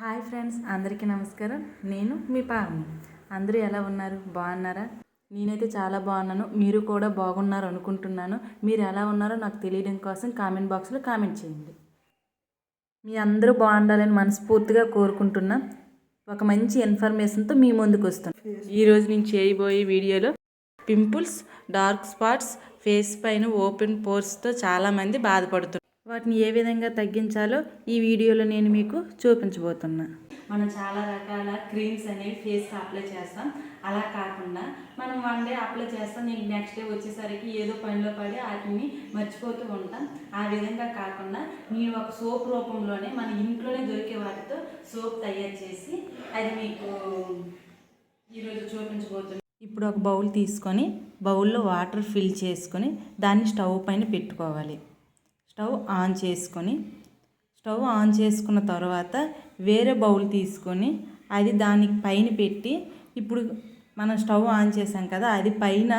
Hi friends, అందరికీ నమస్కారం. నేను మీ పావని. అందరూ ఎలా ఉన్నారు? బాగున్నారా? నేనైతే చాలా బాగున్నాను. మీరు కూడా బాగున్నారు అనుకుంటున్నాను. మీరు ఎలా ఉన్నారో నాకు తెలియడం కోసం కామెంట్ బాక్స్లో కామెంట్ చేయండి. మీ అందరూ బాగుండాలని మనస్ఫూర్తిగా కోరుకుంటున్నా. ఒక మంచి ఇన్ఫర్మేషన్తో మీ ముందుకు వస్తాను. ఈరోజు నేను చేయబోయే వీడియోలో పింపుల్స్, డార్క్ స్పాట్స్, ఫేస్ పైన ఓపెన్ పోర్స్తో చాలామంది బాధపడుతున్నారు. వాటిని ఏ విధంగా తగ్గించాలో ఈ వీడియోలో నేను మీకు చూపించబోతున్నా. మనం చాలా రకాల క్రీమ్స్ అనేవి ఫేస్కి అప్లై చేస్తాం. అలా కాకుండా మనం 1 డే అప్లై చేస్తాం, నేను నెక్స్ట్ డే వచ్చేసరికి ఏదో పనిలో పడి వాటిని మర్చిపోతూ ఉంటాం. ఆ విధంగా కాకుండా నేను ఒక సోప్ రూపంలోనే మన ఇంట్లోనే దొరికే వాటితో సోప్ తయారు చేసి అది మీకు ఈరోజు చూపించబోతున్నాను. ఇప్పుడు ఒక బౌల్ తీసుకొని బౌల్లో వాటర్ ఫిల్ చేసుకొని దాన్ని స్టవ్ పైన పెట్టుకోవాలి. స్టవ్ ఆన్ చేసుకున్న తర్వాత వేరే బౌల్ తీసుకొని అది దానికి పైన పెట్టి, ఇప్పుడు మనం స్టవ్ ఆన్ చేసాం కదా, అది పైన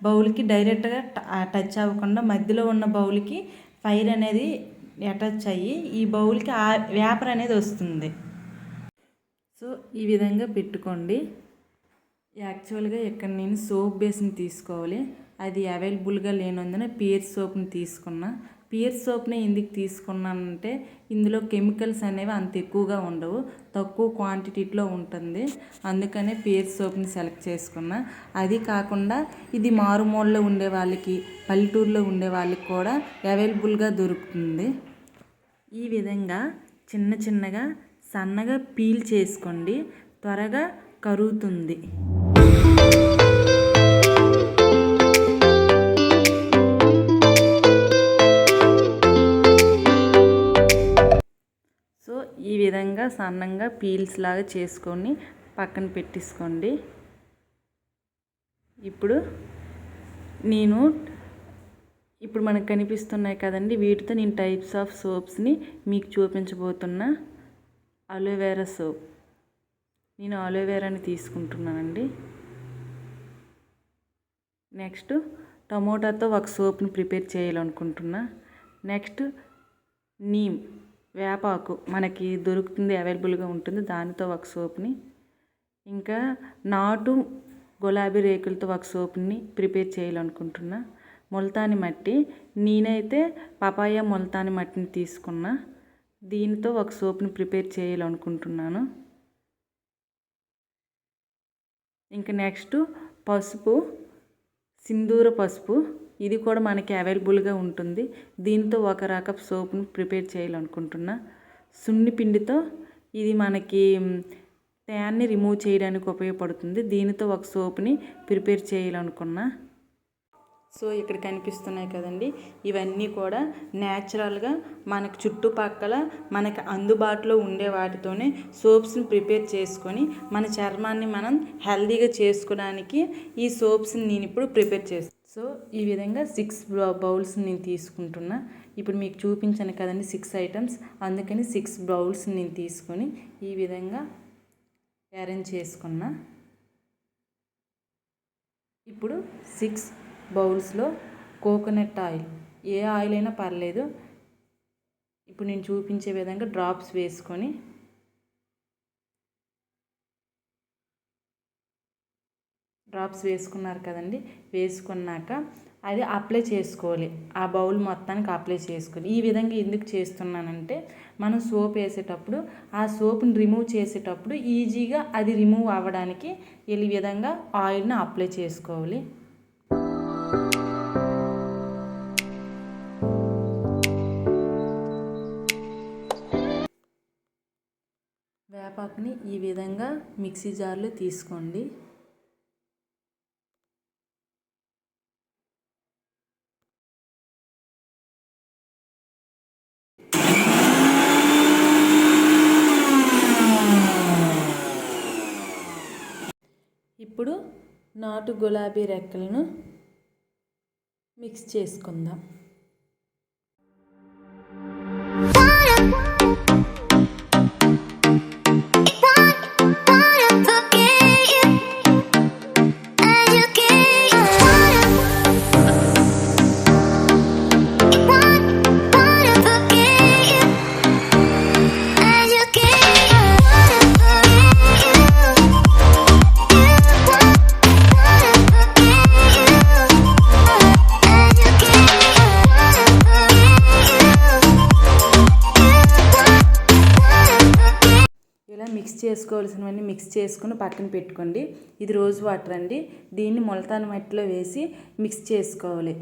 బౌల్కి డైరెక్ట్గా టచ్ అవ్వకుండా మధ్యలో ఉన్న బౌల్కి ఫైర్ అనేది అటాచ్ అయ్యి ఈ బౌల్కి ఆ వేపర్ అనేది వస్తుంది. సో ఈ విధంగా పెట్టుకోండి. యాక్చువల్గా ఇక్కడ నేను సోప్ బేస్ని తీసుకోవాలి. అది అవైలబుల్గా లేనందున పియర్ సోప్ని తీసుకున్నా. పియర్ సోప్ని ఎందుకు తీసుకున్నానంటే ఇందులో కెమికల్స్ అనేవి అంత ఎక్కువగా ఉండవు, తక్కువ క్వాంటిటీలో ఉంటుంది. అందుకనే పియర్ సోప్ని సెలెక్ట్ చేసుకున్నా. అది కాకుండా ఇది మారుమూలలో ఉండే వాళ్ళకి, పల్లెటూరులో ఉండే వాళ్ళకి కూడా అవైలబుల్గా దొరుకుతుంది. ఈ విధంగా చిన్న చిన్నగా సన్నగా పీల్ చేసుకోండి, త్వరగా కరుగుతుంది. సో ఈ విధంగా సన్నంగా పీల్స్ లాగా చేసుకొని పక్కన పెట్టేసుకోండి. ఇప్పుడు మనకు కనిపిస్తున్నాయి కదండి, వీటితో నేను టైప్స్ ఆఫ్ సోప్స్ని మీకు చూపించబోతున్నా. అలోవెరా సోప్, నేను అలోవెరాని తీసుకుంటున్నానండి. నెక్స్ట్ టమోటాతో ఒక సోప్ని ప్రిపేర్ చేయాలనుకుంటున్నా. నెక్స్ట్ నీమ్, వేపాకు మనకి దొరుకుతుంది, అవైలబుల్గా ఉంటుంది, దానితో ఒక సోప్ని. ఇంకా నాటు గులాబీ రేకులతో ఒక సోప్ని ప్రిపేర్ చేయాలనుకుంటున్నా. ముల్తాని మట్టి, నేనైతే పపాయ ముల్తాని మట్టిని తీసుకున్నా. దీనితో ఒక సోప్ని ప్రిపేర్ చేయాలనుకుంటున్నాను. ఇంకా నెక్స్ట్ పసుపు, సింధూర పసుపు, ఇది కూడా మనకి అవైలబుల్గా ఉంటుంది. దీంతో ఒక రకపు సోప్ని ప్రిపేర్ చేయాలనుకుంటున్నా. సున్ని పిండితో, ఇది మనకి ట్యాన్ని రిమూవ్ చేయడానికి ఉపయోగపడుతుంది. దీనితో ఒక సోప్ని ప్రిపేర్ చేయాలనుకున్నా. సో ఇక్కడ కనిపిస్తున్నాయి కదండి, ఇవన్నీ కూడా న్యాచురల్గా మనకు చుట్టుపక్కల మనకు అందుబాటులో ఉండే వాటితోనే సోప్స్ని ప్రిపేర్ చేసుకొని మన చర్మాన్ని మనం హెల్తీగా చేసుకోవడానికి ఈ సోప్స్ని నేను ఇప్పుడు ప్రిపేర్ చేస్తాను. సో ఈ విధంగా 6 బౌల్స్ నేను తీసుకుంటున్నా. ఇప్పుడు మీకు చూపించాను కదండి 6 ఐటమ్స్, అందుకని 6 బౌల్స్ నేను తీసుకొని ఈ విధంగా అరేంజ్ చేసుకున్నా. ఇప్పుడు 6 బౌల్స్లో కోకోనట్ ఆయిల్, ఏ ఆయిల్ అయినా పర్లేదు, ఇప్పుడు నేను చూపించే విధంగా డ్రాప్స్ వేసుకొని వేసుకున్నారు కదండి, వేసుకున్నాక అది అప్లై చేసుకోవాలి. ఆ బౌల్ మొత్తానికి అప్లై చేసుకోవాలి. ఈ విధంగా ఎందుకు చేస్తున్నానంటే మనం సోప్ వేసేటప్పుడు ఆ సోప్ని రిమూవ్ చేసేటప్పుడు ఈజీగా అది రిమూవ్ అవ్వడానికి ఈ విధంగా ఆయిల్ని అప్లై చేసుకోవాలి. వేపాకుని ఈ విధంగా మిక్సీ జార్లో తీసుకోండి. ఇప్పుడు నాటు గులాబీ రెక్కలను మిక్స్ చేసుకుందాం. మిక్స్ చేసుకోవాల్సినవన్నీ మిక్స్ చేసుకుని పక్కన పెట్టుకోండి. ఇది రోజ్ వాటర్ అండి. దీన్ని ముల్తాన్ మట్టిలో వేసి మిక్స్ చేసుకోవాలి.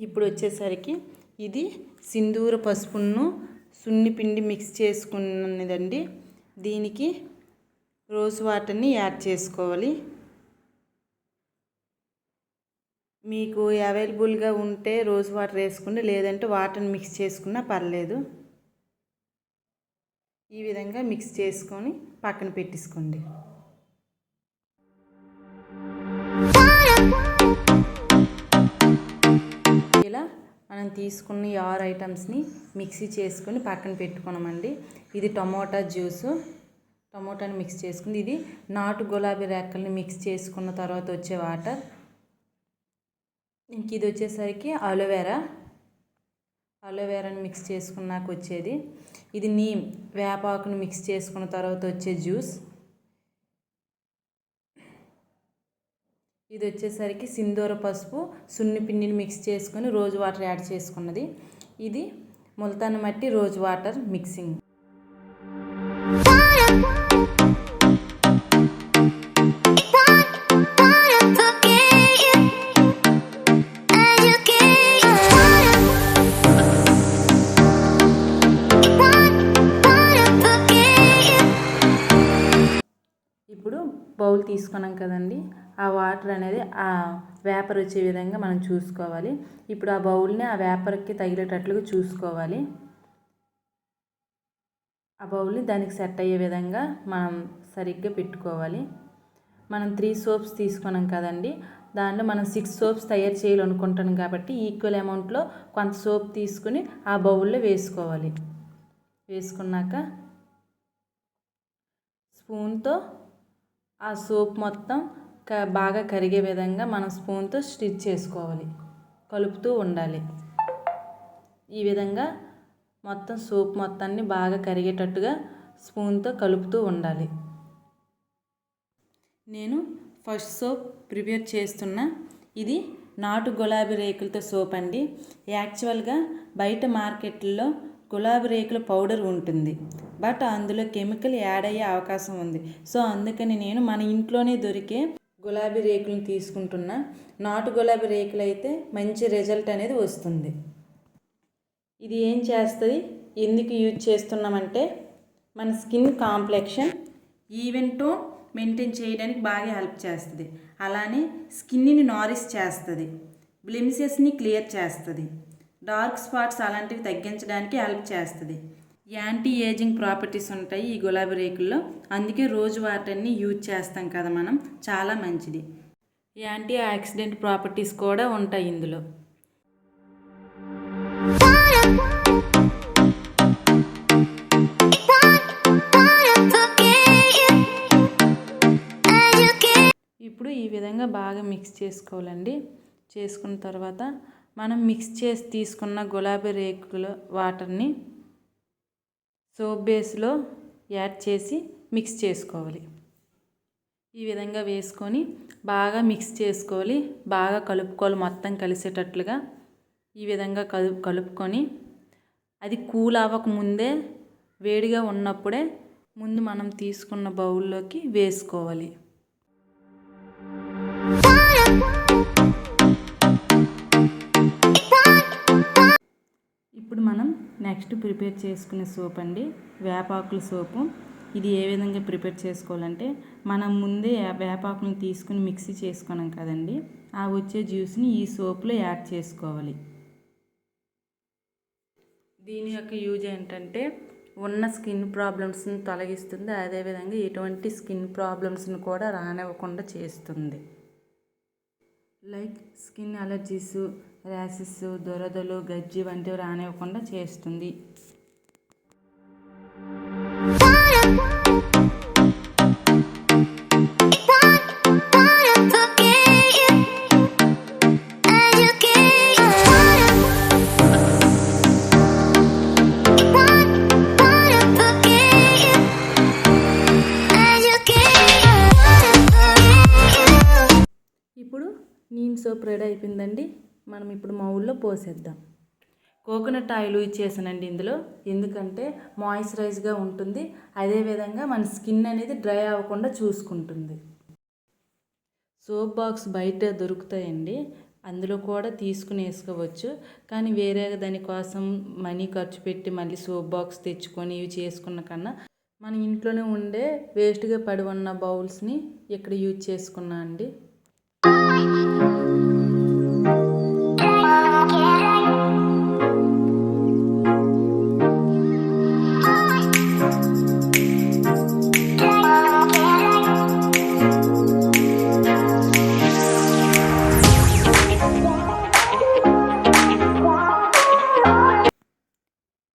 ఇప్పుడు వచ్చేసరికి ఇది సింధూర పసుపును సున్ని పిండి మిక్స్ చేసుకున్నదండి. దీనికి రోజ్ వాటర్ని యాడ్ చేసుకోవాలి. మీకు అవైలబుల్గా ఉంటే రోజ్ వాటర్ వేసుకోండి, లేదంటే వాటర్ని మిక్స్ చేసుకున్నా పర్లేదు. ఈ విధంగా మిక్స్ చేసుకొని పక్కన పెట్టేసుకోండి. ఇలా మనం తీసుకున్న ఈ 6 ఐటమ్స్ని మిక్సీ చేసుకొని పక్కన పెట్టుకున్నామండి. ఇది టమోటా జ్యూసు, టమోటాని మిక్స్ చేసుకుంది. ఇది నాటు గులాబీ రేకల్ని మిక్స్ చేసుకున్న తర్వాత వచ్చే వాటర్. ఇంక ఇది వచ్చేసరికి అలోవెరాని మిక్స్ చేసుకున్నాక వచ్చేది. ఇది నీమ్ వేపాకుని మిక్స్ చేసుకున్న తర్వాత వచ్చే జ్యూస్. ఇది వచ్చేసరికి సింధూర పసుపు సున్ని పిండిని మిక్స్ చేసుకొని రోజ్ వాటర్ యాడ్ చేసుకున్నది. ఇది ముల్తాన్ మట్టి రోజ్ వాటర్ మిక్సింగ్. ఇప్పుడు బౌల్ తీసుకున్నాం కదండి, ఆ వాటర్ అనేది ఆ వేపర్ వచ్చే విధంగా మనం చూసుకోవాలి. ఇప్పుడు ఆ బౌల్ని ఆ వేపర్కి తగిలేటట్లుగా చూసుకోవాలి. ఆ బౌల్ని దానికి సెట్ అయ్యే విధంగా మనం సరిగ్గా పెట్టుకోవాలి. మనం 3 సోప్స్ తీసుకున్నాం కదండి, దాంట్లో మనం 6 సోప్స్ తయారు చేయాలనుకుంటాం కాబట్టి ఈక్వల్ అమౌంట్లో కొంత సోప్ తీసుకుని ఆ బౌల్లో వేసుకోవాలి. వేసుకున్నాక స్పూన్తో ఆ సోప్ మొత్తం బాగా కరిగే విధంగా మనం స్పూన్తో స్టిచ్ చేసుకోవాలి, కలుపుతూ ఉండాలి. ఈ విధంగా మొత్తం సోప్ మొత్తాన్ని బాగా కరిగేటట్టుగా స్పూన్తో కలుపుతూ ఉండాలి. నేను ఫస్ట్ సోప్ ప్రిపేర్ చేస్తున్నా. ఇది నాటు గులాబీ రేకులతో సోప్ అండి. యాక్చువల్గా బయట మార్కెట్లో గులాబీ రేకుల పౌడర్ ఉంటుంది, బట్ అందులో కెమికల్ యాడ్ అయ్యే అవకాశం ఉంది. సో అందుకని నేను మన ఇంట్లోనే దొరికే గులాబీ రేకులను తీసుకుంటున్నా. నాటు గులాబీ రేకులు అయితే మంచి రిజల్ట్ అనేది వస్తుంది. ఇది ఏం చేస్తుంది, ఎందుకు యూజ్ చేస్తున్నామంటే మన skin complexion even tone maintain చేయడానికి బాగా హెల్ప్ చేస్తుంది. అలానే స్కిన్ని నారిష్ చేస్తుంది, బ్లెమిషెస్ని క్లియర్ చేస్తుంది, డార్క్ స్పాట్స్ అలాంటివి తగ్గించడానికి హెల్ప్ చేస్తుంది. యాంటీ ఏజింగ్ ప్రాపర్టీస్ ఉంటాయి ఈ గులాబీ రేకుల్లో, అందుకే రోజు వాటర్ని యూజ్ చేస్తాం కదా మనం, చాలా మంచిది. యాంటీ ఆక్సిడెంట్ ప్రాపర్టీస్ కూడా ఉంటాయి ఇందులో. ఇప్పుడు ఈ విధంగా బాగా మిక్స్ చేసుకోవాలండి. చేసుకున్న తర్వాత మనం మిక్స్ చేసి తీసుకున్న గులాబీ రేకుల వాటర్ని సోప్ బేస్లో యాడ్ చేసి మిక్స్ చేసుకోవాలి. ఈ విధంగా వేసుకొని బాగా మిక్స్ చేసుకోవాలి, బాగా కలుపుకోవాలి మొత్తం కలిసేటట్లుగా. ఈ విధంగా కలుపుకొని అది కూల్ అవ్వకముందే వేడిగా ఉన్నప్పుడే ముందు మనం తీసుకున్న బౌల్లోకి వేసుకోవాలి. ఇప్పుడు మనం నెక్స్ట్ ప్రిపేర్ చేసుకునే సోప్ అండి, వేపాకుల సోపు. ఇది ఏ విధంగా ప్రిపేర్ చేసుకోవాలంటే మనం ముందే వేపాకుని తీసుకుని మిక్సీ చేసుకున్నాం కదండి, ఆ వచ్చే జ్యూస్ని ఈ సోప్లో యాడ్ చేసుకోవాలి. దీని యొక్క యూజ్ ఏంటంటే ఉన్న స్కిన్ ప్రాబ్లమ్స్ని తొలగిస్తుంది, అదేవిధంగా ఎటువంటి స్కిన్ ప్రాబ్లమ్స్ని కూడా రానివ్వకుండా చేస్తుంది. లైక్ స్కిన్ అలర్జీస్, ర్యాషెస్, దురదలు, గజ్జి వంటివి రానివ్వకుండా చేస్తుంది. ఇప్పుడు నీమ్ సోప్ రెడీ అయిపోయిందండి. మనం ఇప్పుడు మౌల్లో పోసేద్దాం. కోకోనట్ ఆయిల్ యూజ్ చేశానండి ఇందులో, ఎందుకంటే మాయిశ్చరైజ్గా ఉంటుంది, అదేవిధంగా మన స్కిన్ అనేది డ్రై అవ్వకుండా చూసుకుంటుంది. సోప్ బాక్స్ బయట దొరుకుతాయండి, అందులో కూడా తీసుకుని వేసుకోవచ్చు. కానీ వేరే దానికోసం మనీ ఖర్చు పెట్టి మళ్ళీ సోప్ బాక్స్ తెచ్చుకొని ఇవి చేసుకున్న కన్నా మన ఇంట్లోనే ఉండే వేస్ట్గా పడి ఉన్న బౌల్స్ని ఇక్కడ యూజ్ చేసుకున్నా అండి.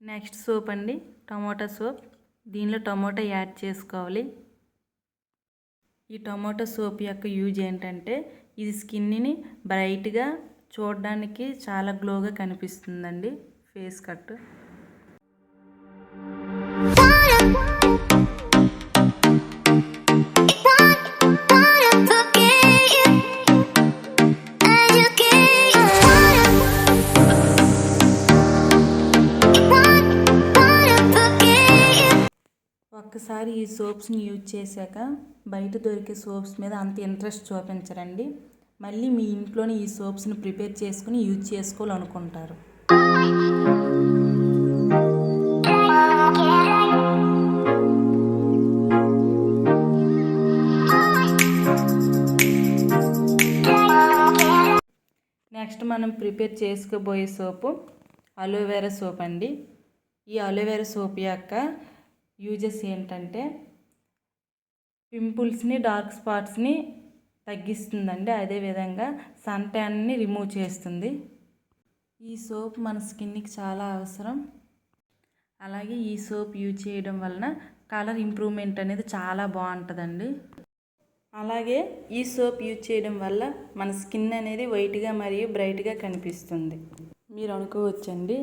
నెక్స్ట్ సోప్ అండి, టమాటా సోప్. దీనిలో టమాటా యాడ్ చేసుకోవాలి. ఈ టమాటా సోప్ యొక్క యూజ్ ఏంటంటే ఇది స్కిన్ని బ్రైట్గా చూడడానికి చాలా గ్లోగా కనిపిస్తుందండి ఫేస్ కట్. ఒక్కసారి ఈ సోప్స్ని యూజ్ చేశాక బయట దొరికే సోప్స్ మీద అంత ఇంట్రెస్ట్ చూపించరండి. మళ్ళీ మీ ఇంట్లోనే ఈ సోప్స్ని ప్రిపేర్ చేసుకుని యూజ్ చేసుకోవాలనుకుంటారు. నెక్స్ట్ మనం ప్రిపేర్ చేసుకోబోయే సోపు అలోవెరా సోప్ అండి. ఈ అలోవెరా సోప్ యొక్క యూజెస్ ఏంటంటే పింపుల్స్ని, డార్క్ స్పాట్స్ని తగ్గిస్తుందండి, అదేవిధంగా సన్ ట్యాన్ని రిమూవ్ చేస్తుంది. ఈ సోప్ మన స్కిన్కి చాలా అవసరం. అలాగే ఈ సోప్ యూజ్ చేయడం వలన కలర్ ఇంప్రూవ్మెంట్ అనేది చాలా బాగుంటుందండి. అలాగే ఈ సోప్ యూజ్ చేయడం వల్ల మన స్కిన్ అనేది వైట్గా మరియు బ్రైట్గా కనిపిస్తుంది. మీరు అనుకోవచ్చండి,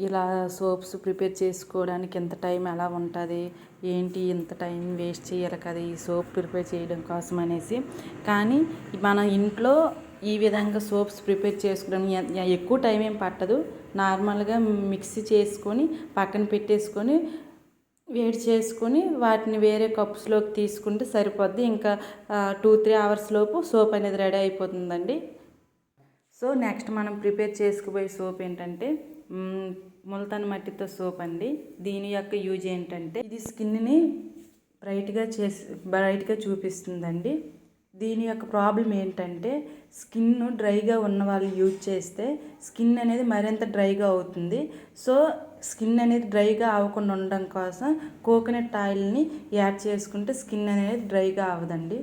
ఇలా సోప్స్ ప్రిపేర్ చేసుకోవడానికి ఎంత టైం ఎలా ఉంటుంది ఏంటి, ఇంత టైం వేస్ట్ చేయాలి కదా ఈ సోప్ ప్రిపేర్ చేయడం కోసం అనేసి. కానీ మన ఇంట్లో ఈ విధంగా సోప్స్ ప్రిపేర్ చేసుకోవడం ఎక్కువ టైం ఏం పట్టదు. నార్మల్గా మిక్సీ చేసుకొని పక్కన పెట్టేసుకొని వేడి చేసుకొని వాటిని వేరే కప్స్లోకి తీసుకుంటే సరిపోద్ది. ఇంకా 2-3 అవర్స్ లోపు సోప్ అనేది రెడీ అయిపోతుందండి. సో నెక్స్ట్ మనం ప్రిపేర్ చేసుకుపోయే సోప్ ఏంటంటే ముల్తాన్ మట్టితో సోప్ అండి. దీని యొక్క యూజ్ ఏంటంటే ఇది స్కిన్ని బ్రైట్గా చూపిస్తుందండి. దీని యొక్క ప్రాబ్లం ఏంటంటే స్కిన్ డ్రైగా ఉన్న వాళ్ళు యూజ్ చేస్తే స్కిన్ అనేది మరింత డ్రైగా అవుతుంది. సో స్కిన్ అనేది డ్రైగా అవ్వకుండా ఉండడం కోసం కోకోనట్ ఆయిల్ని యాడ్ చేసుకుంటే స్కిన్ అనేది డ్రైగా అవ్వదండి.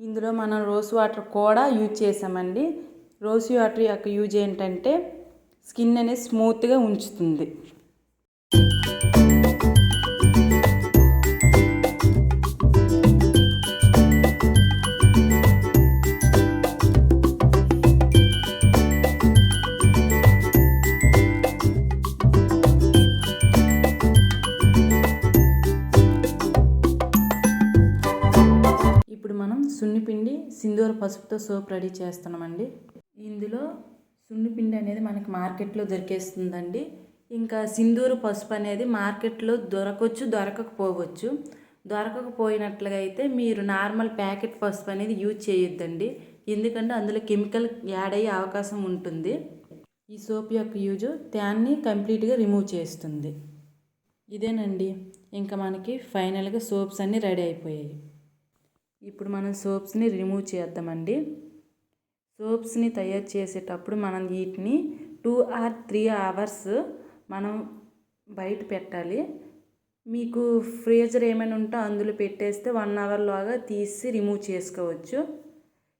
ఇందులో మనం రోజ్ వాటర్ కూడా యూజ్ చేసామండి. రోజ్ వాటర్ యొక్క యూజ్ ఏంటంటే స్కిన్ అనేది స్మూత్గా ఉంచుతుంది. ఇప్పుడు మనం సున్నిపిండి, సింధూర పసుపుతో సోప్ రెడీ చేస్తున్నామండి. ఇందులో సున్నిపిండి అనేది మనకి మార్కెట్లో దొరికేస్తుందండి. ఇంకా సింధూర పసుపు అనేది మార్కెట్లో దొరకవచ్చు, దొరకకపోవచ్చు. దొరకకపోయినట్లుగా అయితే మీరు నార్మల్ ప్యాకెట్ పసుపు అనేది యూజ్ చేయొద్దండి, ఎందుకంటే అందులో కెమికల్ యాడ్ అయ్యే అవకాశం ఉంటుంది. ఈ సోప్ యొక్క యూజ్ ట్యాన్ని కంప్లీట్గా రిమూవ్ చేస్తుంది. ఇదేనండి, ఇంకా మనకి ఫైనల్గా సోప్స్ అన్నీ రెడీ అయిపోయాయి. ఇప్పుడు మనం సోప్స్ని రిమూవ్ చేద్దామండి. సోప్స్ని తయారు చేసేటప్పుడు మనం వీటిని 2 or 3 అవర్స్ మనం బయట పెట్టాలి. మీకు ఫ్రీజర్ ఏమైనా ఉంటే అందులో పెట్టేస్తే 1 అవర్లోగా తీసి రిమూవ్ చేసుకోవచ్చు.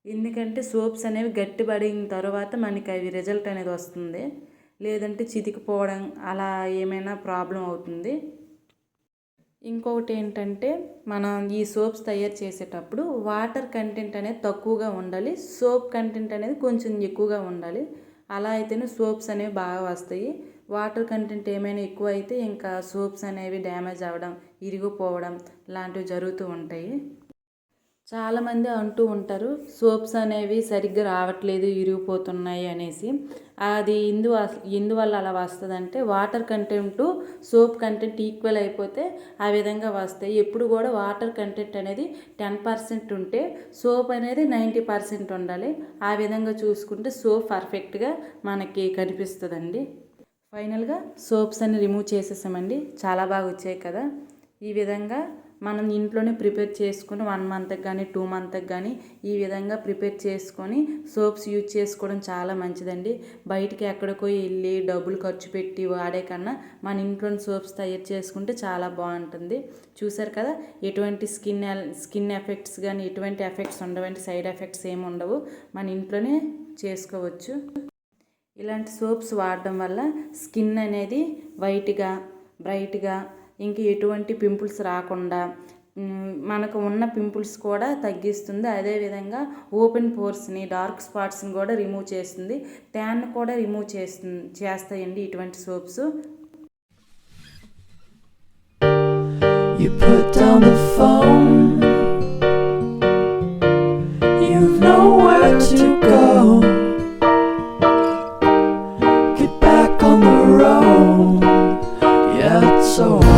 ఎందుకంటే సోప్స్ అనేవి గట్టిపడిన తర్వాత మనకి అవి రిజల్ట్ అనేది వస్తుంది, లేదంటే చితికిపోవడం అలా ఏమైనా ప్రాబ్లం అవుతుంది. ఇంకొకటి ఏంటంటే మనం ఈ సోప్స్ తయారు చేసేటప్పుడు వాటర్ కంటెంట్ అనేది తక్కువగా ఉండాలి, సోప్ కంటెంట్ అనేది కొంచెం ఎక్కువగా ఉండాలి. అలా అయితేనే సోప్స్ అనేవి బాగా వస్తాయి. వాటర్ కంటెంట్ ఏమైనా ఎక్కువ అయితే ఇంకా సోప్స్ అనేవి డ్యామేజ్ అవ్వడం, ఇరిగిపోవడం లాంటివి జరుగుతూ ఉంటాయి. చాలామంది అంటూ ఉంటారు సోప్స్ అనేవి సరిగ్గా రావట్లేదు, ఇరిగిపోతున్నాయి అనేసి. అది ఎందువల్ల అలా వస్తుందంటే water content soap content equal అయిపోతే ఆ విధంగా వస్తాయి. ఎప్పుడు కూడా వాటర్ కంటెంట్ అనేది 10% ఉంటే సోప్ అనేది 90% ఉండాలి. ఆ విధంగా చూసుకుంటే సోప్ పర్ఫెక్ట్గా మనకి కనిపిస్తుందండి. ఫైనల్గా సోప్స్ అన్ని రిమూవ్ చేసేసామండి. చాలా బాగా వచ్చాయి కదా. ఈ విధంగా మనం ఇంట్లోనే ప్రిపేర్ చేసుకుని 1 మంత్కి కానీ 2 మంత్కి కానీ ఈ విధంగా ప్రిపేర్ చేసుకొని సోప్స్ యూజ్ చేసుకోవడం చాలా మంచిదండి. బయటికి ఎక్కడికో వెళ్ళి డబ్బులు ఖర్చు పెట్టి వాడే కన్నా మన ఇంట్లోని సోప్స్ తయారు చేసుకుంటే చాలా బాగుంటుంది. చూసారు కదా, ఎటువంటి స్కిన్ ఎఫెక్ట్స్ కానీ ఎటువంటి ఎఫెక్ట్స్ ఉండవండి, సైడ్ ఎఫెక్ట్స్ ఏమి ఉండవు. మన ఇంట్లోనే చేసుకోవచ్చు. ఇలాంటి సోప్స్ వాడడం వల్ల స్కిన్ అనేది వైట్గా బ్రైట్గా ఇంక ఎటువంటి పింపుల్స్ రాకుండా మనకు ఉన్న పింపుల్స్ కూడా తగ్గిస్తుంది. అదేవిధంగా ఓపెన్ పోర్స్ని, డార్క్ స్పాట్స్ని కూడా రిమూవ్ చేస్తుంది. ట్యాన్ కూడా రిమూవ్ చేస్తాయండి ఇటువంటి soaps. You put down the phone, you've nowhere to go. Get back on the road, yeah, it's over.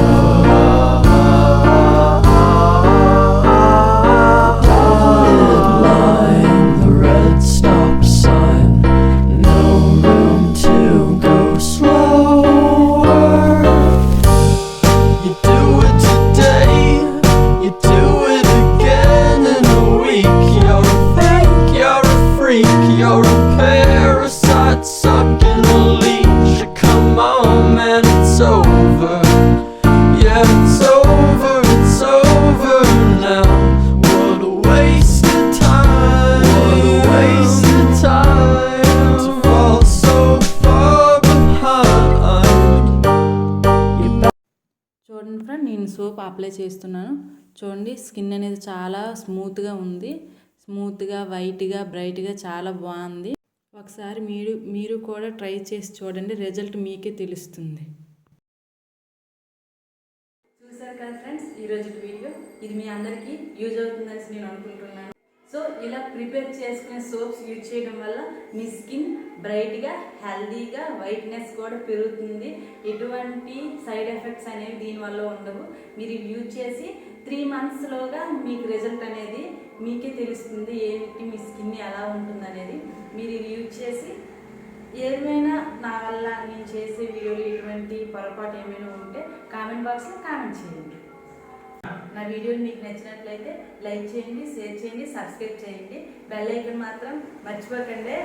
చూడండి ఫ్రెండ్, నేను సోప్ అప్లై చేస్తున్నాను. చూడండి, స్కిన్ అనేది చాలా స్మూత్గా ఉంది. స్మూత్గా, వైట్గా, బ్రైట్గా చాలా బాగుంది. ఒకసారి మీరు కూడా ట్రై చేసి చూడండి, రిజల్ట్ మీకే తెలుస్తుంది. చూసారు కదా ఫ్రెండ్స్, ఈరోజు వీడియో ఇది మీ అందరికీ యూజ్ అవుతుందని నేను అనుకుంటున్నాను. సో ఇలా ప్రిపేర్ చేసుకునే సోప్స్ యూజ్ చేయడం వల్ల మీ స్కిన్ బ్రైట్గా, హెల్దీగా, వైట్నెస్ కూడా పెరుగుతుంది. ఎటువంటి సైడ్ ఎఫెక్ట్స్ అనేవి దీనివల్ల ఉండవు. మీరు యూజ్ చేసి 3 మంత్స్లోగా మీకు రిజల్ట్ అనేది మీకే తెలుస్తుంది. ఏంటి మీ స్కిన్ ఎలా ఉంటుంది అనేది. మీరు యూజ్ చేసి ఏమైనా నా వల్ల నేను చేసే వీడియోలో ఎటువంటి పొరపాటు ఏమైనా ఉంటే కామెంట్ బాక్స్లో కామెంట్ చేయండి. నా వీడియోని మీకు నచ్చినట్లయితే లైక్ చేయండి, షేర్ చేయండి, సబ్స్క్రైబ్ చేయండి. బెల్ ఐకాన్ మాత్రం మర్చిపోకండి.